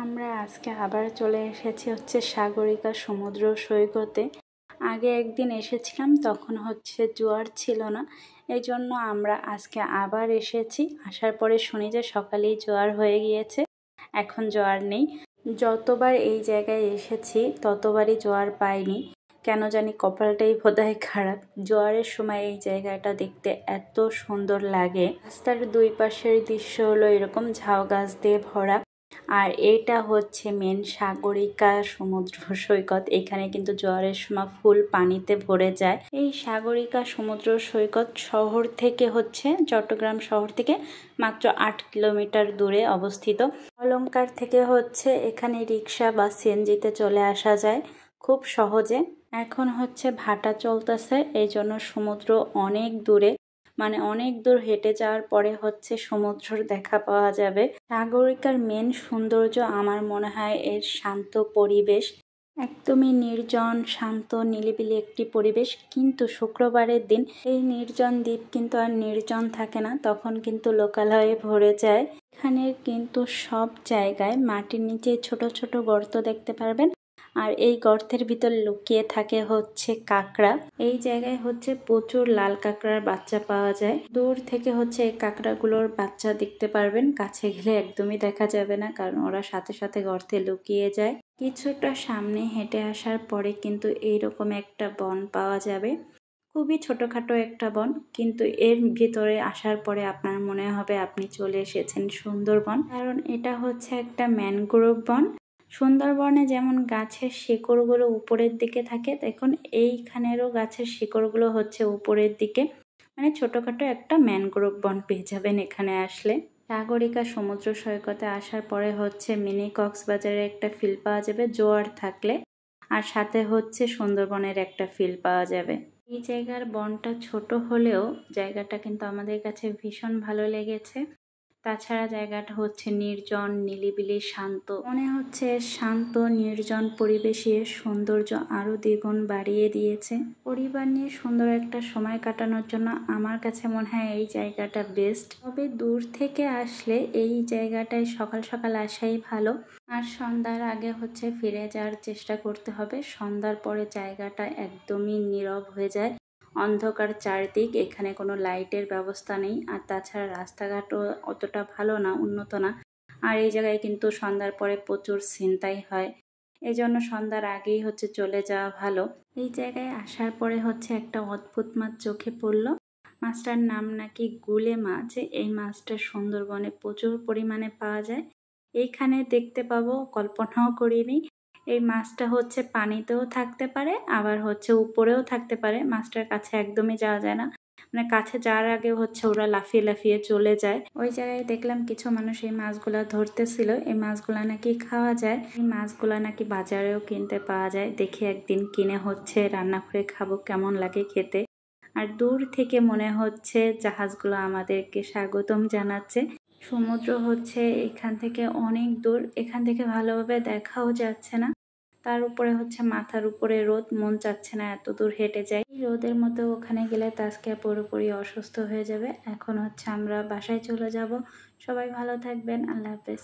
আমরা আজকে আবার চলে এসেছি হচ্ছে সাগরিকা সমুদ্র সৈকতে। আগে একদিন এসেছিলাম, তখন হচ্ছে জোয়ার ছিল না, এই জন্য আমরা আজকে আবার এসেছি। আসার পরে শুনি যে সকালেই জোয়ার হয়ে গিয়েছে, এখন জোয়ার নেই। যতবার এই জায়গায় এসেছি ততবারই জোয়ার পাইনি, কেন জানি কপালটাই বোধহয় খারাপ। জোয়ারের সময় এই জায়গাটা দেখতে এত সুন্দর লাগে। রাস্তার দুই পাশের দৃশ্য হলো এরকম ঝাউ গাছ দিয়ে ভরা। আর এটা হচ্ছে মেন সাগরিকা সমুদ্র সৈকত। এখানে কিন্তু জোয়ারের সময় ফুল পানিতে ভরে যায়। এই সাগরিকা সমুদ্র সৈকত শহর থেকে হচ্ছে চট্টগ্রাম শহর থেকে মাত্র 8 কিলোমিটার দূরে অবস্থিত। অলংকার থেকে হচ্ছে এখানে রিক্সা বা সিএনজিতে চলে আসা যায় খুব সহজে। এখন হচ্ছে ভাটা চলতেছে, এই জন্য সমুদ্র অনেক দূরে, মানে অনেক দূর হেঁটে যাওয়ার পরে হচ্ছে সমুদ্রের দেখা পাওয়া যাবে। সাগরিকার মেন সৌন্দর্য আমার মনে হয় এর শান্ত পরিবেশ, একদমই নির্জন শান্ত নিলিবিলি একটি পরিবেশ। কিন্তু শুক্রবারের দিন এই নির্জন দ্বীপ কিন্তু আর নির্জন থাকে না, তখন কিন্তু লোকালয়ে ভরে যায়। এখানের কিন্তু সব জায়গায় মাটির নিচে ছোট ছোট গর্ত দেখতে পারবেন, আর এই গর্তের ভিতর লুকিয়ে থাকে হচ্ছে কাঁকড়া। এই জায়গায় হচ্ছে প্রচুর লাল কাঁকড়ার বাচ্চা পাওয়া যায়। দূর থেকে হচ্ছে এই কাঁকড়াগুলোর বাচ্চা দেখতে পারবেন, কাছে গেলে একদমই দেখা যাবে না, কারণ ওরা সাথে সাথে গর্তে লুকিয়ে যায়। কিছুটা সামনে হেঁটে আসার পরে কিন্তু এইরকম একটা বন পাওয়া যাবে, খুবই ছোটখাটো একটা বন, কিন্তু এর ভিতরে আসার পরে আপনার মনে হবে আপনি চলে এসেছেন সুন্দরবন, কারণ এটা হচ্ছে একটা ম্যানগ্রোভ বন। সুন্দরবনে যেমন গাছের শিকড়গুলো উপরের দিকে থাকে, দেখুন এইখানেরও গাছের শিকড়গুলো হচ্ছে উপরের দিকে, মানে ছোটখাটো একটা ম্যানগ্রোভ বন পেয়ে যাবেন এখানে আসলে। সাগরিকা সমুদ্র সৈকতে আসার পরে হচ্ছে মিনি কক্সবাজারের একটা ফিল পাওয়া যাবে জোয়ার থাকলে, আর সাথে হচ্ছে সুন্দরবনের একটা ফিল পাওয়া যাবে। এই জায়গার বনটা ছোট হলেও জায়গাটা কিন্তু আমাদের কাছে ভীষণ ভালো লেগেছে। তাছাড়া জায়গাটা হচ্ছে নির্জন নিলিবিলি শান্ত, মনে হচ্ছে শান্ত নির্জন পরিবেশে সৌন্দর্য আরো দ্বিগুণ বাড়িয়ে দিয়েছে। পরিবার নিয়ে সুন্দর একটা সময় কাটানোর জন্য আমার কাছে মনে হয় এই জায়গাটা বেস্ট। তবে দূর থেকে আসলে এই জায়গাটায় সকাল সকাল আসাই ভালো, আর সন্ধ্যার আগে হচ্ছে ফিরে যাওয়ার চেষ্টা করতে হবে। সন্ধ্যার পরে জায়গাটা একদমই নীরব হয়ে যায়, অন্ধকার চারদিক, এখানে কোনো লাইটের ব্যবস্থা নেই, আর তাছাড়া রাস্তাঘাটও অতটা ভালো না, উন্নত না। আর এই জায়গায় কিন্তু সন্ধ্যার পরে প্রচুর ছিনতাই হয়, এই জন্য সন্ধ্যার আগেই হচ্ছে চলে যাওয়া ভালো। এই জায়গায় আসার পরে হচ্ছে একটা অদ্ভুত মাছ চোখে পড়লো, মাছটার নাম নাকি গুলে মাছ। এই মাছটা সুন্দরবনে প্রচুর পরিমাণে পাওয়া যায়, এইখানে দেখতে পাবো কল্পনাও করিনি। এই মাছটা হচ্ছে পানিতেও থাকতে পারে, আবার হচ্ছে উপরেও থাকতে পারে, মাছটার কাছে একদমই যাওয়া যায় না, মানে কাছে যাওয়ার আগে হচ্ছে ওরা লাফিয়ে লাফিয়ে চলে যায়। ওই জায়গায় দেখলাম কিছু মানুষ এই মাছগুলা ধরতেছিল, এই মাছগুলা নাকি খাওয়া যায়, এই মাছগুলা নাকি বাজারেও কিনতে পাওয়া যায়। দেখি একদিন কিনে হচ্ছে রান্না করে খাবো, কেমন লাগে খেতে। আর দূর থেকে মনে হচ্ছে জাহাজগুলো আমাদেরকে স্বাগতম জানাচ্ছে। সমুদ্র হচ্ছে এখান থেকে অনেক দূর, এখান থেকে ভালোভাবে দেখাও যাচ্ছে না, তার উপরে হচ্ছে মাথার উপরে রোদ, মন চাচ্ছে না এত দূর হেঁটে যাই। রোদের মতো ওখানে গেলে তাজকে পুরোপুরি অসুস্থ হয়ে যাবে। এখন হচ্ছে আমরা বাসায় চলে যাব। সবাই ভালো থাকবেন, আল্লাহ হাফেজ।